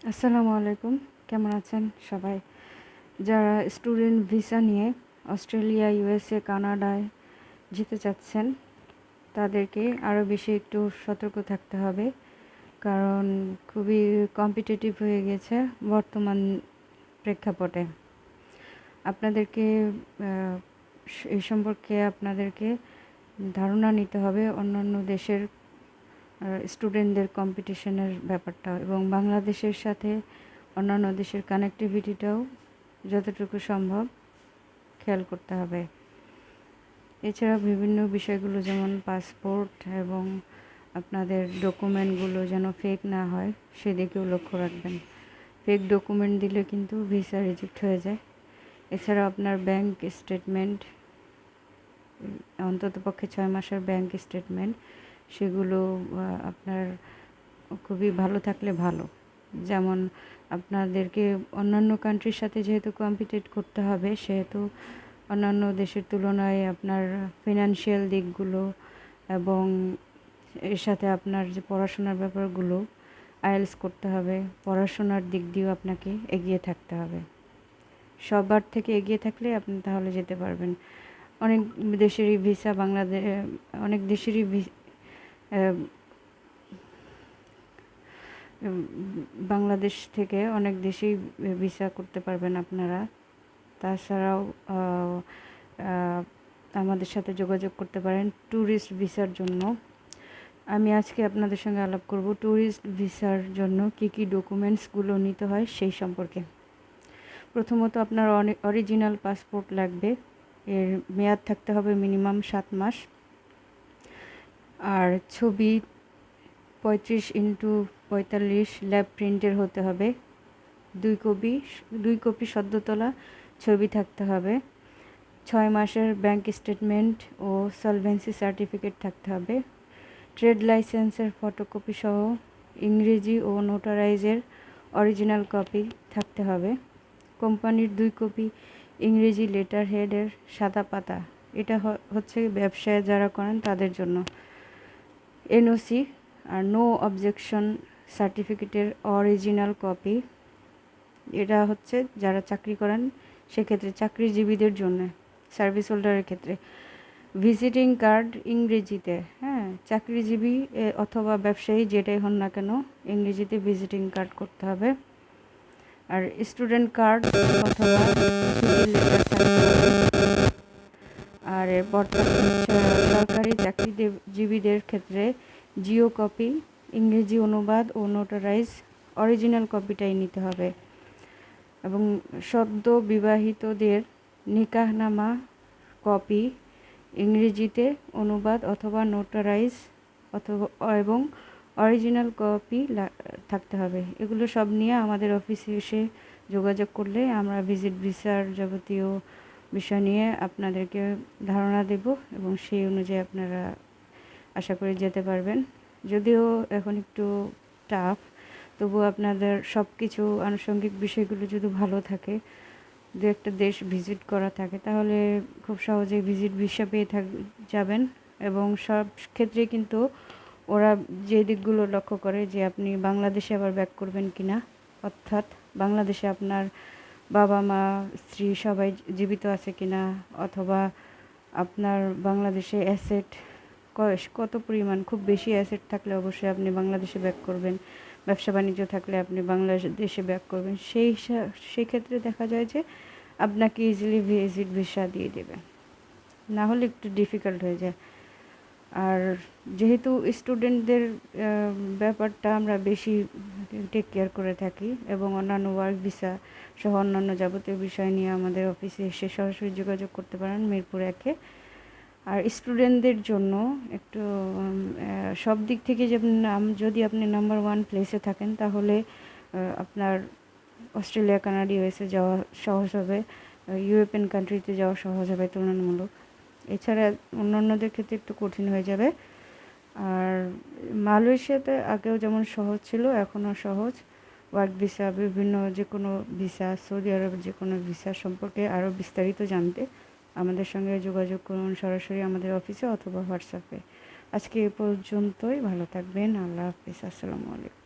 আসসালামু আলাইকুম। কেমন আছেন সবাই? যারা স্টুডেন্ট ভিসা নিয়ে অস্ট্রেলিয়া, ইউএসএ, কানাডায় যেতে চাচ্ছেন তাদেরকে আরও বেশি একটু সতর্ক থাকতে হবে, কারণ খুবই কম্পিটিটিভ হয়ে গেছে বর্তমান প্রেক্ষাপটে। আপনাদেরকে এই সম্পর্কে আপনাদেরকে ধারণা নিতে হবে অন্যান্য দেশের স্টুডেন্টদের কম্পিটিশনের ব্যাপারটা, এবং বাংলাদেশের সাথে অন্যান্য দেশের কানেক্টিভিটিটাও যতটুকু সম্ভব খেয়াল করতে হবে। এছাড়া বিভিন্ন বিষয়গুলো যেমন পাসপোর্ট এবং আপনাদের ডকুমেন্টগুলো যেন ফেক না হয় সেদিকেও লক্ষ্য রাখবেন। ফেক ডকুমেন্ট দিলে কিন্তু ভিসা রিজেক্ট হয়ে যায়। এছাড়া আপনার ব্যাংক স্টেটমেন্ট, অন্ততপক্ষে 6 মাসের ব্যাংক স্টেটমেন্ট, সেগুলো আপনার খুবই ভালো থাকলে ভালো। যেমন আপনাদেরকে অন্যান্য কান্ট্রির সাথে যেহেতু কম্পিটিট করতে হবে, সেহেতু অন্যান্য দেশের তুলনায় আপনার ফিনান্সিয়াল দিকগুলো এবং এর সাথে আপনার যে পড়াশোনার ব্যাপারগুলো আইএলটিএস করতে হবে। পড়াশোনার দিক দিয়েও আপনাকে এগিয়ে থাকতে হবে। সবার থেকে এগিয়ে থাকলে আপনি তাহলে যেতে পারবেন। অনেক দেশেরই ভিসা অনেক দেশেরই বাংলাদেশ থেকে অনেক দেশেই ভিসা করতে পারবেন আপনারা। তাছাড়াও আমাদের সাথে যোগাযোগ করতে পারেন ট্যুরিস্ট ভিসার জন্য। আমি আজকে আপনাদের সঙ্গে আলাপ করব ট্যুরিস্ট ভিসার জন্য কী কী ডকুমেন্টসগুলো নিতে হয় সেই সম্পর্কে। প্রথমত আপনার অরিজিনাল পাসপোর্ট লাগবে। এর মেয়াদ থাকতে হবে মিনিমাম 7 মাস। আর ছবি 35x45 ল্যাব প্রিন্টের হতে হবে। 2 কপি সদ্য তোলা ছবি থাকতে হবে। 6 মাসের ব্যাংক স্টেটমেন্ট ও সলভেন্সি সার্টিফিকেট থাকতে হবে। ট্রেড লাইসেন্সের ফটোকপি সহ ইংরেজি ও নোটারাইজের অরিজিনাল কপি থাকতে হবে। কোম্পানির 2 কপি ইংরেজি লেটার হেডের সাদা পাতা, এটা হচ্ছে ব্যবসায় যারা করেন তাদের জন্য। এনওসি আর নো অবজেকশন সার্টিফিকেটের অরিজিনাল কপি, এটা হচ্ছে যারা চাকরি করেন সেক্ষেত্রে চাকরিজীবীদের জন্য, সার্ভিস হোল্ডারের ক্ষেত্রে। ভিজিটিং কার্ড ইংরেজিতে, চাকরিজীবী অথবা ব্যবসায়ী যেটাই হন না কেন ইংরেজিতে ভিজিটিং কার্ড করতে হবে। আর স্টুডেন্ট কার্ড অথবা ছুটির লেটার থাকতে হবে। আর সরকারি চাকরিজীবীদের ক্ষেত্রে জিও কপি, ইংরেজি অনুবাদ ও নোটারাইজ অরিজিনাল কপিটাই নিতে হবে। এবং সদ্য বিবাহিতদের নিকাহনামা কপি ইংরেজিতে অনুবাদ অথবা নোটারাইজ এবং অরিজিনাল কপি থাকতে হবে। এগুলো সব নিয়ে আমাদের অফিসে এসে যোগাযোগ করলে আমরা ভিজিট ভিসার যাবতীয় বিষয় নিয়ে আপনাদেরকে ধারণা দেব এবং সেই অনুযায়ী আপনারা আশা করি যেতে পারবেন। যদিও এখন একটু টাফ, তবুও আপনাদের সব কিছু আনুষঙ্গিক বিষয়গুলো যদি ভালো থাকে, দু একটা দেশ ভিজিট করা থাকে, তাহলে খুব সহজেই ভিজিট ভিসা পেয়ে যাবেন। এবং সব ক্ষেত্রে কিন্তু ওরা যে দিকগুলো লক্ষ্য করে যে আপনি বাংলাদেশে আবার ব্যাক করবেন কিনা, অর্থাৎ বাংলাদেশে আপনার বাবা মা স্ত্রী সবাই জীবিত আছে কিনা, অথবা আপনার বাংলাদেশে অ্যাসেট কত পরিমাণ, খুব বেশি অ্যাসেট থাকলে অবশ্যই আপনি বাংলাদেশে ব্যাক করবেন। ব্যবসা বাণিজ্য থাকলে আপনি বাংলাদেশে ব্যাক করবেন। সেই ক্ষেত্রে দেখা যায় যে আপনাকে ইজিলি ভিজিট ভিসা দিয়ে দেবে, না হলে একটু ডিফিকাল্ট হয়ে যায়। আর যেহেতু স্টুডেন্টদের ব্যাপারটা আমরা বেশি টেক কেয়ার করে থাকি, এবং অন্যান্য ওয়ার্ক ভিসা সহ অন্যান্য যাবতীয় বিষয় নিয়ে আমাদের অফিসে এসে সরাসরি যোগাযোগ করতে পারেন মিরপুর 1-এ। আর স্টুডেন্টদের জন্য একটু সব দিক থেকে যদি আপনি নাম্বার 1 প্লেসে থাকেন, তাহলে আপনার অস্ট্রেলিয়া, কানাডা, ইউএসএ যাওয়া সহজ হবে, ইউরোপিয়ান কান্ট্রিতে যাওয়া সহজ হবে তুলনামূলক। এছাড়া অন্যান্যদের ক্ষেত্রে একটু কঠিন হয়ে যাবে। আর মালয়েশিয়াতে আগেও যেমন সহজ ছিল, এখনও সহজ। ওয়ার্ক ভিসা, বিভিন্ন যে কোনো ভিসা, সৌদি আরবের যে কোনো ভিসা সম্পর্কে আরও বিস্তারিত জানতে আমাদের সঙ্গে যোগাযোগ করুন সরাসরি আমাদের অফিসে অথবা হোয়াটসঅ্যাপে। আজকে এ পর্যন্তই। ভালো থাকবেন। আল্লাহ হাফিজ। আসসালামু আলাইকুম।